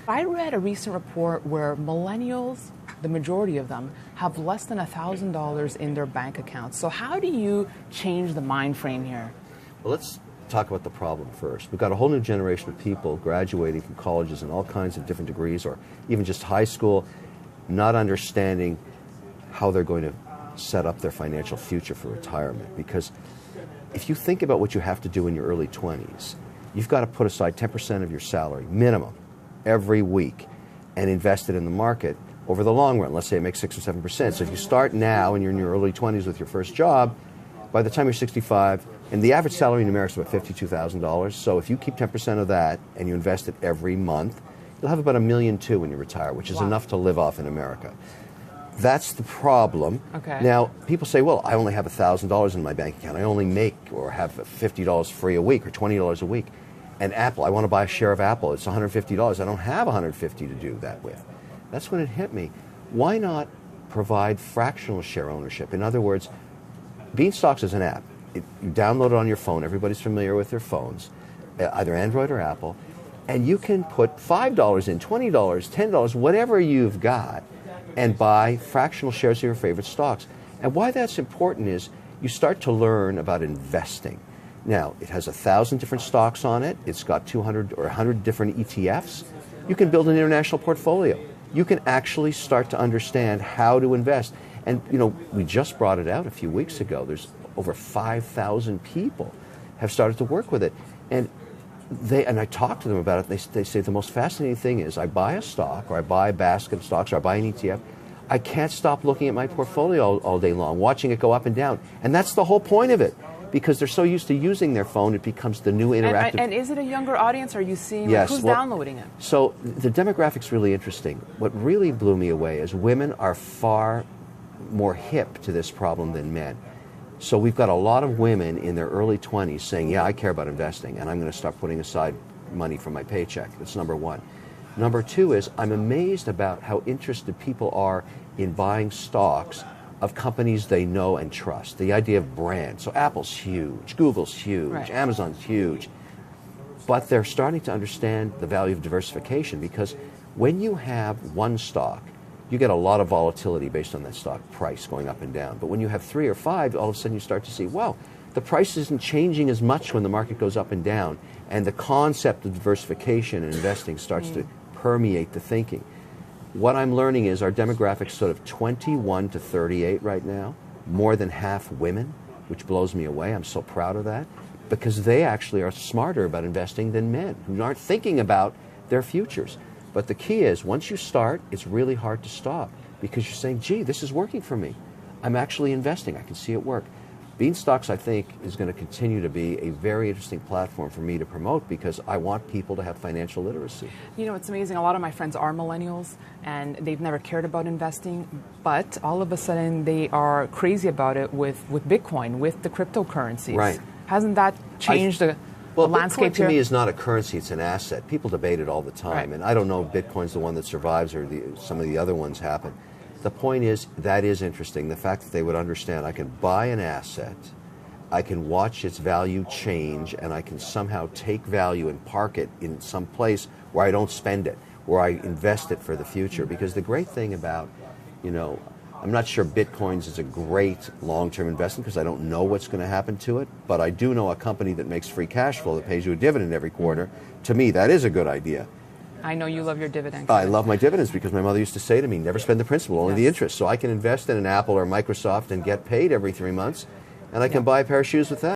I read a recent report where millennials, the majority of them, have less than $1,000 in their bank accounts. So how do you change the mind frame here? Well, let's talk about the problem first. We've got a whole new generation of people graduating from colleges in all kinds of different degrees, or even just high school, not understanding how they're going to set up their financial future for retirement. Because if you think about what you have to do in your early 20s, you've got to put aside 10% of your salary, minimum, every week, and invest it in the market over the long run. Let's say it makes 6 or 7%. So if you start now and you're in your early 20s with your first job, by the time you're 65, and the average salary in America is about $52,000. So if you keep 10% of that and you invest it every month, you'll have about $1.2 million when you retire, which is enough to live off in America. That's the problem. Okay. Now, people say, well, I only have $1,000 in my bank account. I only make or have $50 free a week or $20 a week. And Apple, I want to buy a share of Apple. It's $150. I don't have $150 to do that with. That's when it hit me. Why not provide fractional share ownership? In other words, Beanstalks is an app. You download it on your phone. Everybody's familiar with their phones, either Android or Apple. And you can put $5 in, $20, $10, whatever you've got, and buy fractional shares of your favorite stocks. And why that's important is you start to learn about investing. Now, it has 1,000 different stocks on it. It's got 200 or 100 different ETFs. You can build an international portfolio. You can actually start to understand how to invest. And, you know, we just brought it out a few weeks ago. There's over 5,000 people have started to work with it. And I talk to them about it. They say the most fascinating thing is I buy a stock, or I buy a basket of stocks, or I buy an ETF. I can't stop looking at my portfolio all day long, watching it go up and down. And that's the whole point of it. Because they're so used to using their phone, it becomes the new interactive. And is it a younger audience? Are you seeing who's downloading it? So the demographic's really interesting. What really blew me away is women are far more hip to this problem than men. So we've got a lot of women in their early 20s saying, yeah, I care about investing, and I'm going to start putting aside money from my paycheck. That's number one. Number two is I'm amazed about how interested people are in buying stocks of companies they know and trust. The idea of brand. So Apple's huge, Google's huge, right. Amazon's huge. But they're starting to understand the value of diversification, because when you have one stock, you get a lot of volatility based on that stock price going up and down. But when you have 3 or 5, all of a sudden you start to see, wow, the price isn't changing as much when the market goes up and down. And the concept of diversification and investing starts to permeate the thinking. What I'm learning is our demographics sort of 21 to 38 right now, more than half women, which blows me away. I'm so proud of that, because they actually are smarter about investing than men, who aren't thinking about their futures. But the key is, once you start, it's really hard to stop, because you're saying, gee, this is working for me. I'm actually investing. I can see it work. Beanstalks, I think, is going to continue to be a very interesting platform for me to promote, because I want people to have financial literacy. You know, it's amazing. A lot of my friends are millennials, and they've never cared about investing, but all of a sudden they are crazy about it with Bitcoin, with the cryptocurrencies. Right. Hasn't that changed the landscape Bitcoin to me is not a currency, it's an asset. People debate it all the time, right. And I don't know if Bitcoin's the one that survives or some of the other ones happen. The point is, that is interesting, the fact that they would understand I can buy an asset, I can watch its value change, and I can somehow take value and park it in some place where I don't spend it, where I invest it for the future. Because the great thing about, you know, I'm not sure Bitcoins is a great long-term investment because I don't know what's going to happen to it, but I do know a company that makes free cash flow that pays you a dividend every quarter. To me, that is a good idea. I know you love your dividends. I love my dividends because my mother used to say to me, never spend the principal, only the interest. So I can invest in an Apple or Microsoft and get paid every 3 months, and I can buy a pair of shoes with that.